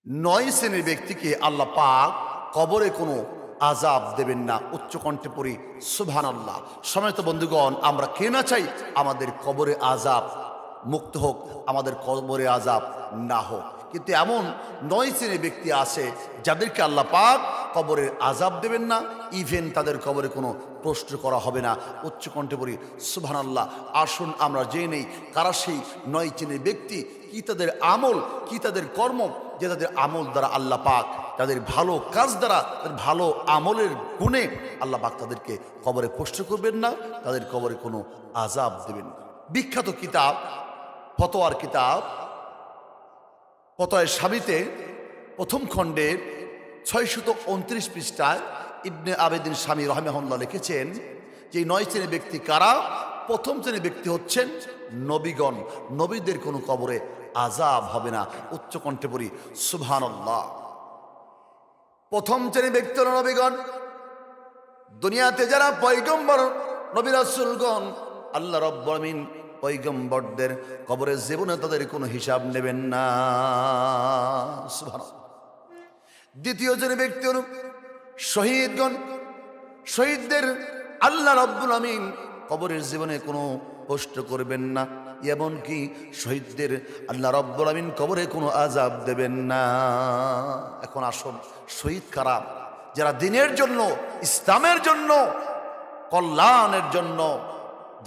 নয় শ্রেণীর ব্যক্তিকে আল্লাহ পাক কবরে কোনো আজাব দেবেন না। উচ্চ কণ্ঠে পড়ি সুবহানাল্লাহ। সম্মানিত বন্ধুগণ, আমরা কে না চাই আমাদের কবরে আজাব মুক্ত হোক, আমাদের কবরে আজাব না হোক, কিন্তু এমন নয় শ্রেণীর ব্যক্তি আছে যাদেরকে আল্লাহ পাক কবরের আজাব দেবেন না, ইভেন তাদের কবরে কোনো প্রশ্ন করা হবে না। উচ্চ কণ্ঠে পড়ি সুবহানাল্লাহ। আসুন আমরা জেনে নেই কারা সেই নয় শ্রেণীর ব্যক্তি, কি তাদের আমল, কি তাদের কর্ম, যে তাদের আমল দ্বারা আল্লাহ পাক তাদের ভালো কাজ দ্বারা, তাদের ভালো আমলের গুণে আল্লাহ পাক তাদেরকে কবরে প্রশ্ন করবেন না, তাদের কবরে কোনো আজাব দেবেন না। বিখ্যাত কিতাব ফতোয়ার কিতাব ফতোয়া শামিতে প্রথম খণ্ডের 629 পৃষ্ঠায় ইবনে আবেদিন শামী রাহিমাহুল্লাহ লিখেছেন যে নয় শ্রেণীর ব্যক্তি কারা। প্রথম শ্রেণীর ব্যক্তি হচ্ছেন নবীগণ, নবীদের কোনো কবরে আজাব হবে না। উচ্চ কণ্ঠে পড়ি সুবহানাল্লাহ। প্রথম শ্রেণীর ব্যক্তি হল নবীগণ। দুনিয়াতে যারা পয়গম্বর নবী রাসূলগণ, আল্লাহ রাব্বুল আমিন পয়গম্বরদের কবরের জীবনে তাদের কোনো হিসাব নেবেন না। সুবহানাল্লাহ। দ্বিতীয় শ্রেণীর ব্যক্তি হল শহীদগণ। শহীদদের আল্লাহ রাব্বুল আমিন কবরের জীবনে কোনো কষ্ট করবেন না, এমনকি শহীদদের আল্লাহ রাব্বুল আমিন কবরে কোনো আযাব দেবেন না। এখন আসুন, শহীদ কারা? যারা দ্বীনের জন্য, ইসলামের জন্য, কল্যাণের জন্য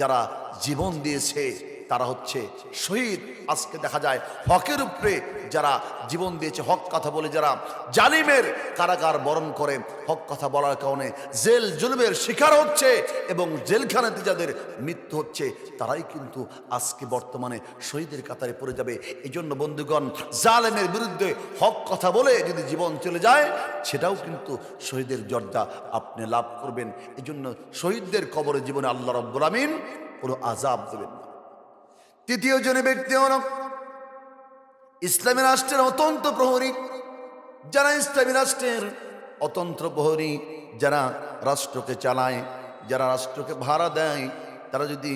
যারা জীবন দিয়েছে তারা হচ্ছে শহীদ। আজকে দেখা যায় হকের উপরে যারা জীবন দিয়েছে, হক কথা বলে যারা জালিমের কারাগার বরণ করে হক কথা বলার কারণে জেল জুলুমের শিকার হচ্ছে এবং জেলখানাতে যাদের মৃত্যু হচ্ছে, তারাই কিন্তু আজকে বর্তমানে শহীদের কাতারে পড়ে যাবে। এই জন্য বন্ধুগণ, জালেমের বিরুদ্ধে হক কথা বলে যদি জীবন চলে যায়, সেটাও কিন্তু শহীদের দরজা আপনি লাভ করবেন। এই জন্য শহীদদের কবরে জীবনে আল্লাহ রাব্বুল আমিন কোনো আযাব দেবেন না। তৃতীয় জনে ব্যক্তি হল ইসলামী রাষ্ট্রের অতন্ত্র প্রহরী। যারা ইসলামী রাষ্ট্রের অতন্ত্র প্রহরী, যারা রাষ্ট্রকে চালায়, যারা রাষ্ট্রকে ভাড়া দেয়, তারা যদি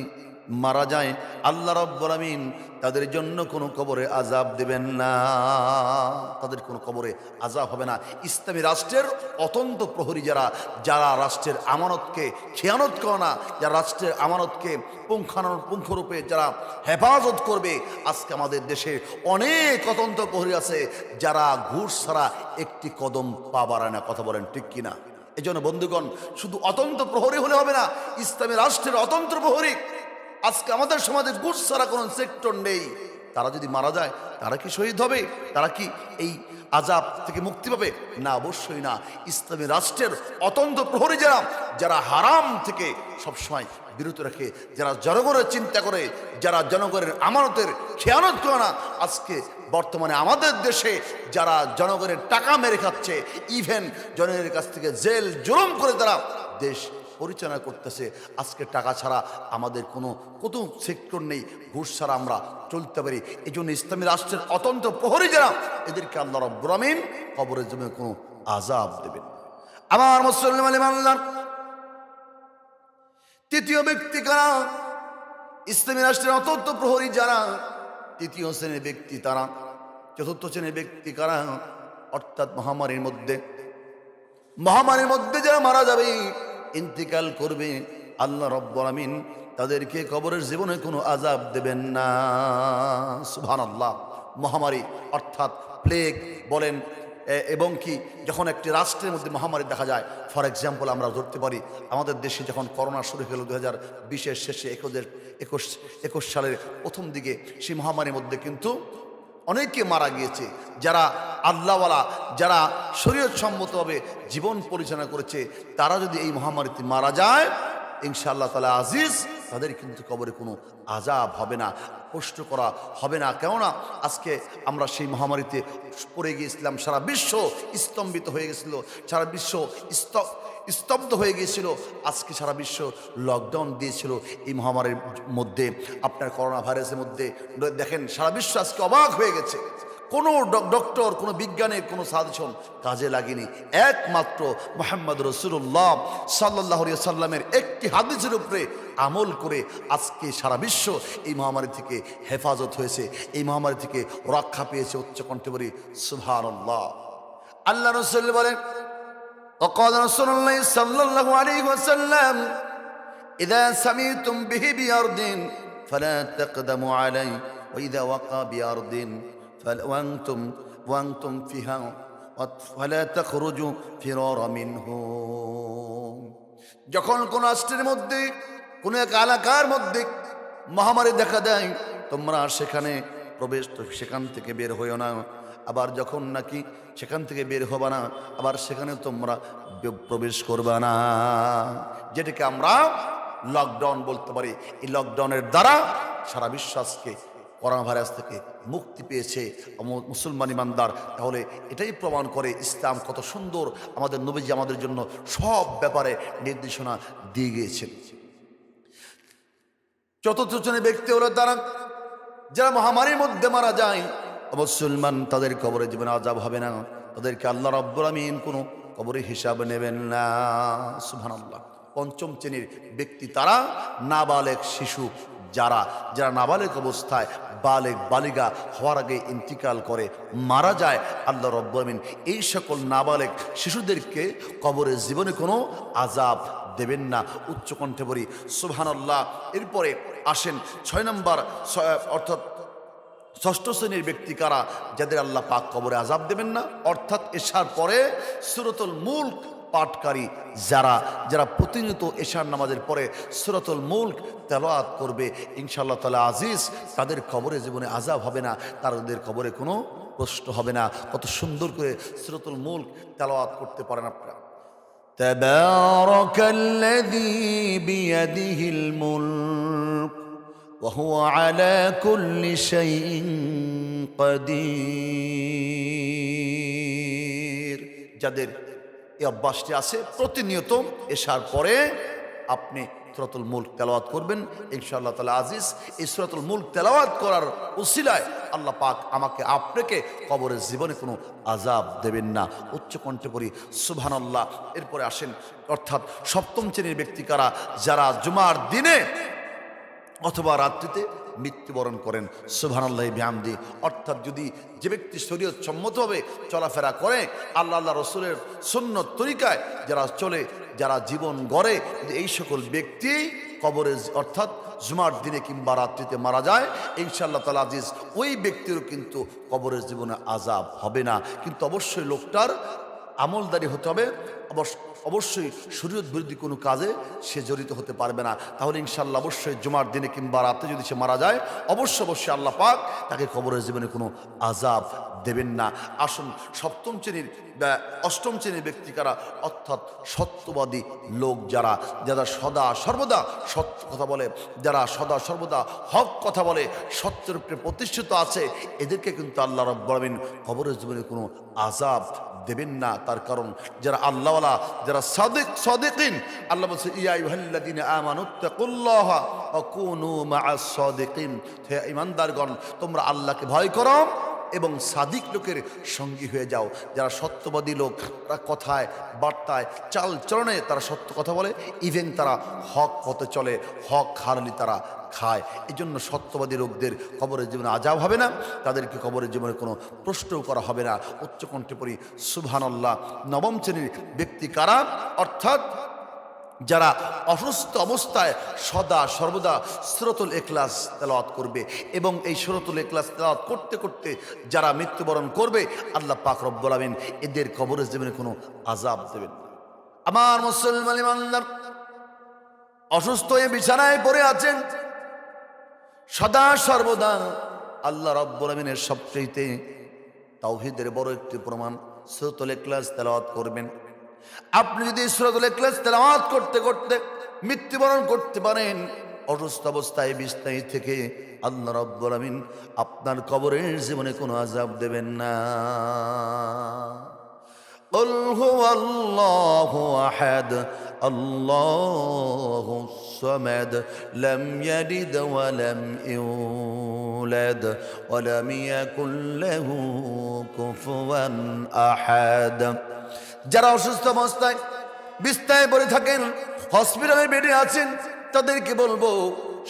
মারা যায়, আল্লাহ রাব্বুল আমিন তাদের জন্য কোনো কবরে আযাব দেবেন না, তাদের কোনো কবরে আযাব হবে না। ইসলামী রাষ্ট্রের অতন্ত্র প্রহরী যারা, যারা রাষ্ট্রের আমানতকে খেয়ানত করে না, যারা রাষ্ট্রের আমানতকে পুঙ্খানুপুঙ্খরূপে যারা হেফাজত করবে। আজকে আমাদের দেশে অনেক অতন্ত্র প্রহরী আছে যারা ঘুষ ছাড়া একটি কদম পা বাড়ায় না। কথা বলেন ঠিক কিনা? এই জন্য বন্ধুগণ, শুধু অতন্ত্র প্রহরী হলে হবে না, ইসলামী রাষ্ট্রের অতন্ত্র প্রহরী। আজকে আমাদের সমাজে ঘুষ ছাড়া কোনো সেক্টর নেই। তারা যদি মারা যায়, তারা কি শহীদ হবে? তারা কি এই আযাব থেকে মুক্তি পাবে? না, অবশ্যই না। ইসলামী রাষ্ট্রের অতন্ত্র প্রহরী যারা, যারা হারাম থেকে সবসময় বিরত রাখে, যারা জনগণের চিন্তা করে, যারা জনগণের আমানতের খেয়ানত করে না। আজকে বর্তমানে আমাদের দেশে যারা জনগণের টাকা মেরে খাচ্ছে, ইভেন জনগণের কাছ থেকে জেল জুলুম করে তারা দেশ পরিচালনা করতেছে। আজকে টাকা ছাড়া আমাদের কোনো সেক্টর নেই, ঘুষ ছাড়া আমরা চলতে পারি। এই জন্য ইসলামী রাষ্ট্রের অতন্ত্র প্রহরী যারা, এদেরকে আল্লাহ রাব্বুল আমিন কবরের জন্য কোনো আযাব দেবেন। আমার মুসলমান, তৃতীয় ব্যক্তি কারা? ইসলামী রাষ্ট্রের অতন্ত্র প্রহরী যারা, তৃতীয় শ্রেণীর ব্যক্তি তারা। চতুর্থ শ্রেণীর ব্যক্তি কারা? অর্থাৎ মহামারীর মধ্যে যারা মারা যাবে, ইন্তিকাল করবে, আল্লাহ রাব্বুল আমিন তাদেরকে কবরের জীবনে কোনো আযাব দেবেন না। সুবহানাল্লাহ। মহামারী অর্থাৎ প্লেগ বলেন, এবং কি যখন একটি রাষ্ট্রের মধ্যে মহামারী দেখা যায়, ফর এক্সাম্পল আমরা ধরতে পারি আমাদের দেশে যখন করোনা শুরু হলো 2020-এর শেষে, 21 সালের প্রথম দিকে, সেই মহামারীর মধ্যে কিন্তু অনেকে মারা গিয়েছে। যারা আল্লাহওয়ালা, যারা শরীয়ত সম্মতভাবে জীবন পরিচালনা করেছে, তারা যদি এই মহামারীতে মারা যায়, ইনশাআল্লাহ তাআলা আজিজ, তাদের কিন্তু কবরে কোনো আযাব হবে না, কষ্ট করা হবে না। কেননা আজকে আমরা সেই মহামারীতে পড়ে গিয়েছিলাম, সারা বিশ্ব স্তম্ভিত হয়ে গেছিল, সারা বিশ্ব স্তব্ধ হয়ে গিয়েছিল। আজকে সারা বিশ্ব লকডাউন দিয়েছিল এই মহামারীর মধ্যে, আপনার করোনা ভাইরাসের মধ্যে। দেখেন সারা বিশ্ব আজকে অবাক হয়ে গেছে। কোনো ডক্টর, কোনো বিজ্ঞানের কোনো সাজেশন কাজে লাগেনি। একমাত্র মুহাম্মদ রাসূলুল্লাহ সাল্লাল্লাহু আলাইহি সাল্লামের একটি হাদিসের উপরে আমল করে আজকে সারা বিশ্ব এই মহামারী থেকে হেফাজত হয়েছে, এই মহামারী থেকে রক্ষা পেয়েছে। উচ্চ কণ্ঠে বলি সুবহানাল্লাহ। আল্লাহ রাসূল বলেন, وقال رسول الله صلى الله عليه وسلم إذا سمعتم به بأرض فلا تقدموا عليه وإذا وقع بأرض وأنتم فيها فلا تخرجوا فرارا منه। যখন কোন রাষ্ট্রের মধ্যে কোন এক এলাকার মধ্যে মহামারী দেখা দেয়, তোমরা সেখানে সেখান থেকে বের হইও না। আবার যখন নাকি সেখান থেকে বের হবা না, আবার সেখানে তোমরা প্রবেশ করবা না, যেটাকে আমরা লকডাউন বলতে পারি। এই লকডাউনের দ্বারা সারা বিশ্ব আজকে করোনা ভাইরাস থেকে মুক্তি পেয়েছে মুসলমান ইমানদার। তাহলে এটাই প্রমাণ করে ইসলাম কত সুন্দর, আমাদের নবীজি আমাদের জন্য সব ব্যাপারে নির্দেশনা দিয়ে গিয়েছেন। চতুর্থ শ্রেণীর ব্যক্তি হলো তারা যারা মহামারীর মধ্যে মারা যায়, মুসলমান, তাদের কবরে জীবনে আযাব হবে না, তাদেরকে আল্লাহ রাব্বুল আমিন কোনো কবরে হিসাব নেবেন না। সুবহানাল্লাহ। পঞ্চম শ্রেণীর ব্যক্তি তারা নাবালেগ শিশু, যারা নাবালেগ অবস্থায় বালেগ বালিগা হওয়ার আগে ইন্তিকাল করে মারা যায়, আল্লাহ রাব্বুল আমিন এই সকল নাবালেগ শিশুদেরকে কবরে জীবনে কোনো আযাব দেবেন না। উচ্চ কণ্ঠে বলি সুবহানাল্লাহ। এরপরে আসেন 6 নম্বর অর্থাৎ ষষ্ঠ শ্রেণীর ব্যক্তি কারা, যাদের আল্লাহ পাক কবরে আযাব দেবেন না, অর্থাৎ এশার পরে সূরাতুল মুলক পাঠকারী যারা প্রতিনিয়ত এশার নামাজের পরে সূরাতুল মুলক তেলাওয়াত করবে, ইনশাআল্লাহ তাআলা আজিজ, তাদের কবরে জীবনে আযাব হবে না, তাদের কবরে কোনো প্রশ্ন হবে না। কত সুন্দর করে সূরাতুল মুলক তেলাওয়াত করতে পারেন আপনারা। তাবারাকাল্লাযী বিয়াদিহিল মুলক وهو على كل شيء قدير। যাদের এই অভ্যাসটি আছে প্রতিনিয়ত এশার পরে আপনি সূরাতুল মুলক তেলাওয়াত করবেন, ইনশাআল্লাহ তাআলা আজিজ, এই সূরাতুল মুলক তেলাওয়াত করার উসিলায় আল্লাহ পাক আমাকে আপনাকে কবরের জীবনে কোনো আযাব দেবেন না। উচ্চ কণ্ঠে পড়ি সুবহানাল্লাহ। এরপরে আসেন অর্থাৎ সপ্তম শ্রেণীর ব্যক্তি কারা, যারা জুমার দিনে অথবা রাত্রিতে মৃত্যুবরণ করেন। সুবহানাল্লাহ বিহামদি। অর্থাৎ যদি যে ব্যক্তি শরীয়ত সম্মতভাবে চলাফেরা করে, আল্লাহ রসুলের সুন্নত তরিকায় যারা চলে, যারা জীবন গড়ে, এই সকল ব্যক্তি কবরে অর্থাৎ জুমার দিনে কিংবা রাত্রিতে মারা যায়, ইনশাআল্লাহ তাআলা আজিজ, ওই ব্যক্তিরও কিন্তু কবরের জীবনে আযাব হবে না। কিন্তু অবশ্যই লোকটার আমলদারি হতে হবে, অবশ্যই শরীয়ত বিরোধী কোনো কাজে সে জড়িত হতে পারবে না। তাহলে ইনশাআল্লাহ অবশ্যই জুমার দিনে কিংবা রাতে যদি সে মারা যায়, অবশ্যই আল্লাহ পাক তাকে কবরের জীবনে কোনো আযাব দেবেন না। আসুন অষ্টম শ্রেণীর ব্যক্তি কারা, অর্থাৎ সত্যবাদী লোক, যারা সদা সর্বদা সত্য কথা বলে, যারা সদা সর্বদা হক কথা বলে, সত্যের উপরে প্রতিষ্ঠিত আছে, এদেরকে কিন্তু আল্লাহ রাব্বুল আমিন কবরের জীবনে কোনো আযাব দেবেন না। তার কারণ যারা আল্লাহওয়ালা, যারা সাদিকিন, আল্লাহ বলছে ইয়া আইয়ুহাল্লাযীনা আমানুত্তাকুল্লাহা ওয়া কুনু মা'আস সাদিকিন, হে ঈমানদারগণ, তোমরা আল্লাহকে ভয় করো এবং সাদিক লোকের সঙ্গী হয়ে যাও। যারা সত্যবাদী লোক, তারা কথায় বার্তায় চাল চলনে তারা সত্য কথা বলে, ইভেন তারা হক পথে চলে, হক হারালি তারা খায়। এই জন্য সত্যবাদী লোকদের কবরের জীবনে আযাব হবে না, তাদেরকে কবরের জীবনে কোনো প্রশ্নও করা হবে না। উচ্চকণ্ঠে পড়ি সুবহানাল্লাহ। নবম শ্রেণীর ব্যক্তি কারা, অর্থাৎ যারা অসুস্থ অবস্থায় সদা সর্বদা সূরাতুল ইখলাস তেলাওয়াত করবে, এবং এই সূরাতুল ইখলাস তেলাওয়াত করতে করতে যারা মৃত্যুবরণ করবে, আল্লাহ পাক রব্বুল আমিন এদের কবরের জীবনে কোনো আযাব দেবেন না। আমার মুসলমান ইমানদার, অসুস্থ হয়ে বিছানায় পড়ে আছেন, সদা সর্বদা আল্লাহ রাব্বুল আমিনের সবচেয়ে তাওহীদের বড় একটি প্রমাণ সূরাতুল ইখলাস তেলাওয়াত করবেন। আপনি যদি সূরাতুল ইখলাস তেলাওয়াত করতে করতে মৃত্যুবরণ করতে পারেন, অসুস্থ অবস্থায় বিছানায় থেকে, আল্লাহ রাব্বুল আমিন আপনার কবরের জীবনে কোনো আযাব দেবেন না। قل هو الله أحد الله الصمد لم يلد ولم يولد يولد ولم يكن له كفوا أحد যারা অসুস্থ অবস্থায় বিছানায় পড়ে থাকেন, হসপিটালের বেডে আছেন, তাদেরকে বলবো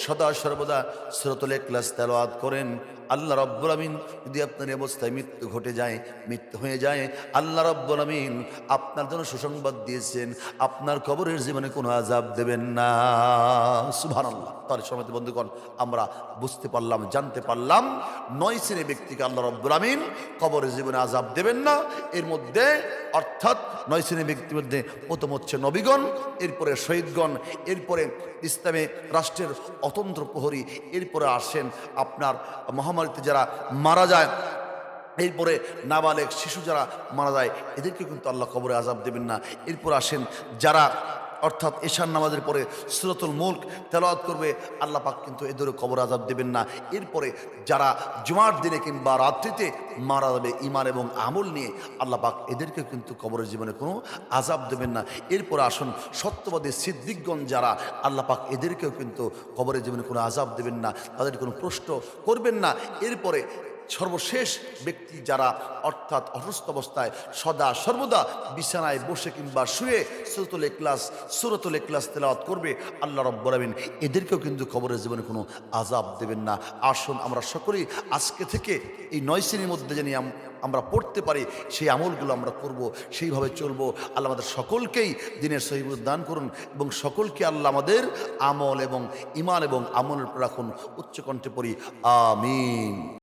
সদা সর্বদা সূরাতুল ইখলাস তেলাওয়াত করেন। আল্লাহ রাব্বুল আমিন যদি আপনার অবস্থায় মৃত্যু ঘটে যায়, মৃত্যু হয়ে যায়, আল্লাহ রাব্বুল আমিন আপনার জন্য সুসংবাদ দিয়েছেন, আপনার কবরের জীবনে কোনো আযাব দেবেন না। সুবহানাল্লাহ। তার সম্মানিত বন্ধুগণ, আমরা বুঝতে পারলাম, জানতে পারলাম 9 শ্রেণীর ব্যক্তিকে আল্লাহ রাব্বুল আমিন কবরের জীবনে আযাব দেবেন না। এর মধ্যে অর্থাৎ 9 শ্রেণীর ব্যক্তির মধ্যে প্রথম হচ্ছে নবীগণ, এরপরে শহীদগণ, এরপরে ইসলামে রাষ্ট্রের অতন্ত্র প্রহরী, এরপরে আসেন আপনার মহামারীতে যারা মারা যায়, এরপরে নাবালেগ শিশু যারা মারা যায়, এদেরকে কিন্তু আল্লাহ কবরে আযাব দেবেন না। এরপর আসেন যারা অর্থাৎ এশার নামাজের পরে সূরাতুল মুলক তেলাওয়াত করবে, আল্লাহ পাক কিন্তু এদেরও কবর আযাব দেবেন না। এরপরে যারা জুমার দিনে কিংবা রাত্রিতে মারা যাবে ঈমান এবং আমল নিয়ে, আল্লাহ পাক এদেরকে কিন্তু কবরের জীবনে কোনো আযাব দেবেন না। এরপরে আসুন সত্যবাদী সিদ্দিকগণ যারা, আল্লাহ পাক এদেরকেও কিন্তু কবরের জীবনে কোনো আযাব দেবেন না, তাদের কোনো প্রশ্ন করবেন না। এরপরে সর্বশেষ ব্যক্তি যারা অর্থাৎ অসুস্থ অবস্থায় সদা সর্বদা বিছানায় বসে কিংবা শুয়ে সূরাতুল ইখলাস তেলাওয়াত করবে, আল্লাহ রাব্বুল আমিন এদেরকেও কিন্তু কবরের জীবনে কোনো আযাব দেবেন না। আসুন আমরা সকলেই আজকে থেকে এই 9 শ্রেণীর মধ্যে জানি আমরা পড়তে পারি, সেই আমলগুলো আমরা করব, সেইভাবে চলবো। আল্লাহ আমাদের সকলকেই দিনের সহিহ দান করুন এবং সকলকে আল্লাহ আমাদের আমল এবং ঈমান এবং আমলের রাখুন। উচ্চকণ্ঠে পড়ি আমিন।